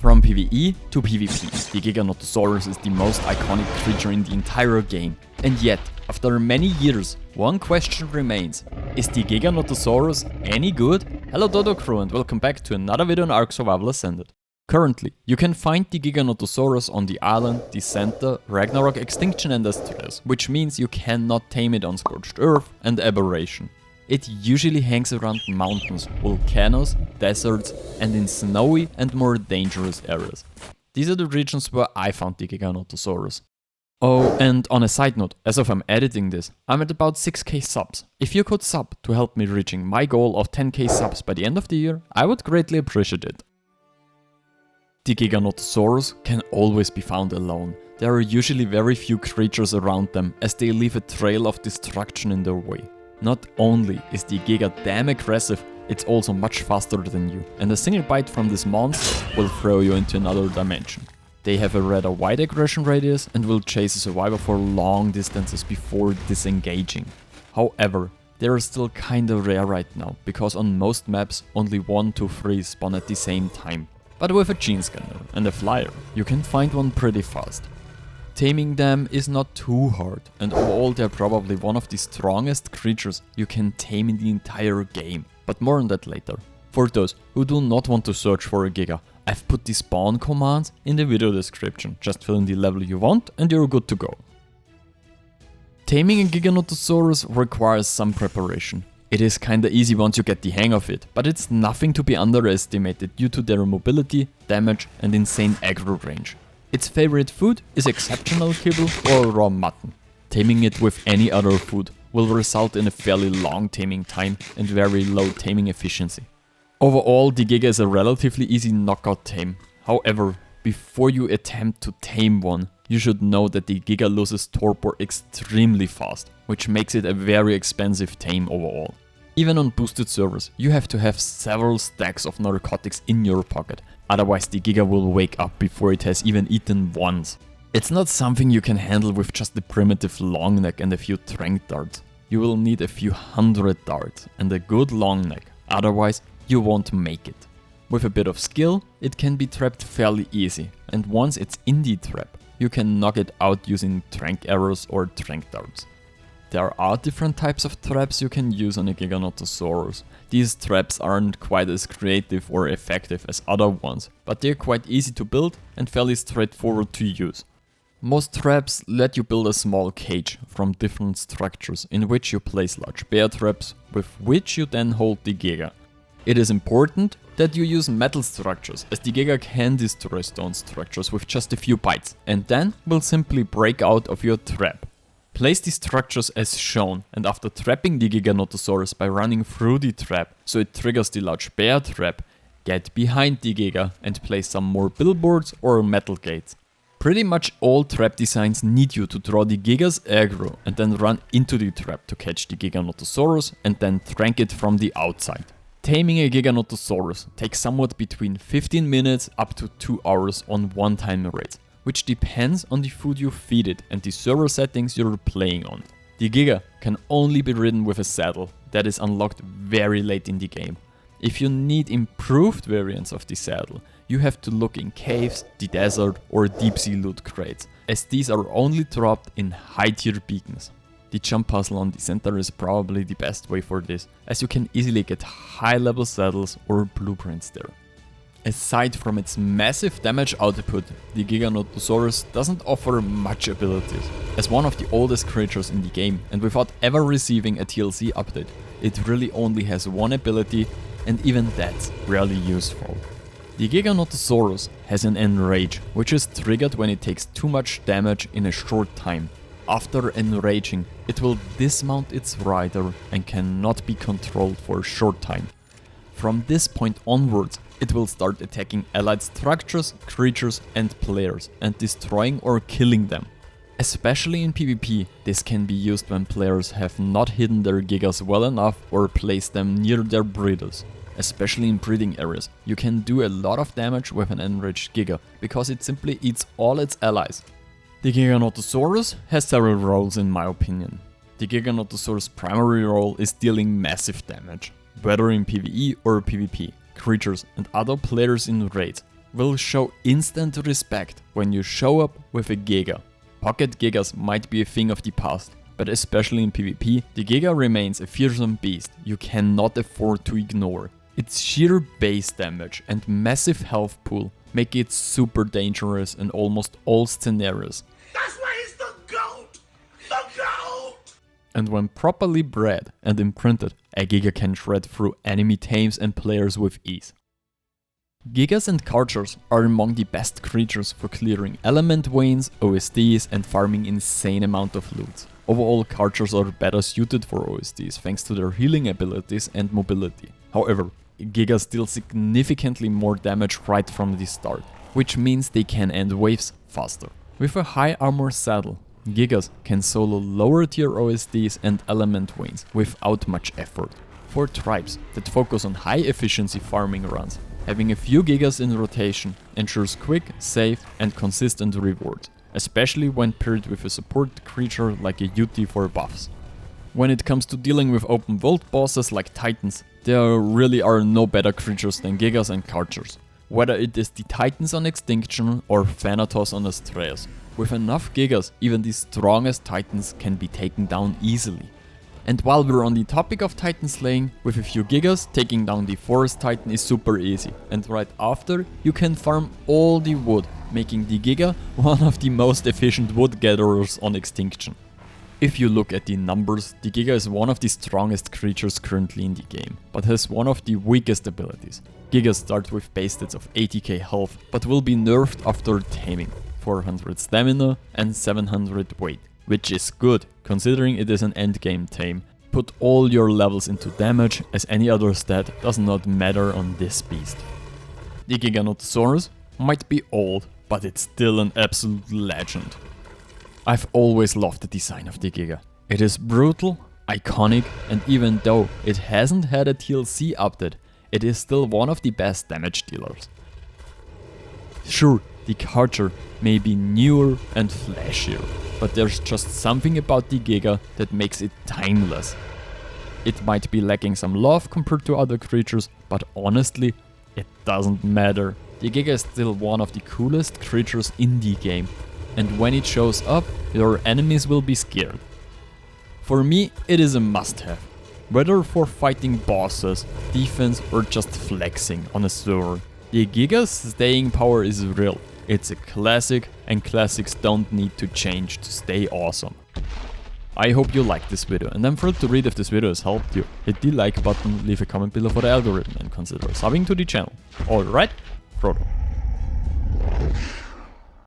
From PvE to PvP, the Giganotosaurus is the most iconic creature in the entire game. And yet, after many years, one question remains. Is the Giganotosaurus any good? Hello Dodo crew and welcome back to another video on ARK Ascended. Currently, you can find the Giganotosaurus on the island, the Center, Ragnarok, Extinction and Distress, which means you cannot tame it on Scorched Earth and Aberration. It usually hangs around mountains, volcanoes, deserts and in snowy and more dangerous areas. These are the regions where I found the Giganotosaurus. Oh, and on a side note, as of I'm editing this, I'm at about 6k subs. If you could sub to help me reaching my goal of 10k subs by the end of the year, I would greatly appreciate it. The Giganotosaurus can always be found alone. There are usually very few creatures around them as they leave a trail of destruction in their way. Not only is the Giga damn aggressive, it's also much faster than you, and a single bite from this monster will throw you into another dimension. They have a rather wide aggression radius and will chase a survivor for long distances before disengaging. However, they are still kinda rare right now, because on most maps only 1 to 3 spawn at the same time. But with a gene scanner and a flyer, you can find one pretty fast. Taming them is not too hard, and overall they're probably one of the strongest creatures you can tame in the entire game, but more on that later. For those who do not want to search for a Giga, I've put the spawn commands in the video description, just fill in the level you want and you're good to go. Taming a Giganotosaurus requires some preparation. It is kinda easy once you get the hang of it, but it's nothing to be underestimated due to their mobility, damage and insane aggro range. Its favorite food is exceptional kibble or raw mutton. Taming it with any other food will result in a fairly long taming time and very low taming efficiency. Overall, the Giga is a relatively easy knockout tame. However, before you attempt to tame one, you should know that the Giga loses torpor extremely fast, which makes it a very expensive tame overall. Even on boosted servers, you have to have several stacks of narcotics in your pocket, otherwise the Giga will wake up before it has even eaten once. It's not something you can handle with just a primitive long neck and a few trank darts. You will need a few hundred darts and a good long neck, otherwise you won't make it. With a bit of skill, it can be trapped fairly easy, and once it's in the trap, you can knock it out using trank arrows or trank darts. There are different types of traps you can use on a Giganotosaurus. These traps aren't quite as creative or effective as other ones, but they're quite easy to build and fairly straightforward to use. Most traps let you build a small cage from different structures in which you place large bear traps, with which you then hold the Giga. It is important that you use metal structures, as the Giga can destroy stone structures with just a few bites, and then will simply break out of your trap. Place the structures as shown, and after trapping the Giganotosaurus by running through the trap so it triggers the large bear trap, get behind the Giga and place some more billboards or metal gates. Pretty much all trap designs need you to draw the Giga's aggro and then run into the trap to catch the Giganotosaurus and then trank it from the outside. Taming a Giganotosaurus takes somewhat between 15 minutes up to 2 hours on one-time rates, which depends on the food you feed it and the server settings you're playing on. The Giga can only be ridden with a saddle that is unlocked very late in the game. If you need improved variants of the saddle, you have to look in caves, the desert or deep sea loot crates, as these are only dropped in high tier beacons. The jump puzzle on the center is probably the best way for this, as you can easily get high level saddles or blueprints there. Aside from its massive damage output, the Giganotosaurus doesn't offer much abilities. As one of the oldest creatures in the game and without ever receiving a TLC update, it really only has one ability, and even that's rarely useful. The Giganotosaurus has an enrage, which is triggered when it takes too much damage in a short time. After enraging, it will dismount its rider and cannot be controlled for a short time. From this point onwards, it will start attacking allied structures, creatures and players and destroying or killing them. Especially in PvP, this can be used when players have not hidden their Gigas well enough or placed them near their breeders. Especially in breeding areas, you can do a lot of damage with an enraged Giga, because it simply eats all its allies. The Giganotosaurus has several roles in my opinion. The Giganotosaurus' primary role is dealing massive damage, whether in PvE or PvP. Creatures and other players in raids will show instant respect when you show up with a Giga. Pocket Gigas might be a thing of the past, but especially in PvP, the Giga remains a fearsome beast you cannot afford to ignore. Its sheer base damage and massive health pool make it super dangerous in almost all scenarios. That's why he's the GOAT! The GOAT! And when properly bred and imprinted, a Giga can shred through enemy tames and players with ease. Gigas and Karchers are among the best creatures for clearing element veins, OSDs and farming insane amount of loot. Overall, Karchers are better suited for OSDs thanks to their healing abilities and mobility. However, Gigas deal significantly more damage right from the start, which means they can end waves faster. With a high armor saddle, Gigas can solo lower tier OSDs and element veins without much effort. For tribes that focus on high efficiency farming runs, having a few Gigas in rotation ensures quick, safe and consistent rewards, especially when paired with a support creature like a UT for buffs. When it comes to dealing with open world bosses like Titans, there really are no better creatures than Gigas and Karchers. Whether it is the Titans on Extinction or Thanatos on Astraeus, with enough Gigas, even the strongest Titans can be taken down easily. And while we're on the topic of Titan slaying, with a few Gigas, taking down the Forest Titan is super easy, and right after, you can farm all the wood, making the Giga one of the most efficient wood gatherers on Extinction. If you look at the numbers, the Giga is one of the strongest creatures currently in the game, but has one of the weakest abilities. Gigas start with base stats of 80k health, but will be nerfed after taming, 400 stamina and 700 weight. Which is good, considering it is an endgame tame. Put all your levels into damage, as any other stat does not matter on this beast. The Giganotosaurus might be old, but it's still an absolute legend. I've always loved the design of the Giga. It is brutal, iconic, and even though it hasn't had a TLC update, it is still one of the best damage dealers. Sure, the Karcher may be newer and flashier, but there's just something about the Giga that makes it timeless. It might be lacking some love compared to other creatures, but honestly, it doesn't matter. The Giga is still one of the coolest creatures in the game, and when it shows up, your enemies will be scared. For me, it is a must-have, whether for fighting bosses, defense or just flexing on a server. The Giga's staying power is real. It's a classic, and classics don't need to change to stay awesome. I hope you liked this video, and I'm thrilled to read if this video has helped you. Hit the like button, leave a comment below for the algorithm, and consider subbing to the channel. Alright, Frodo.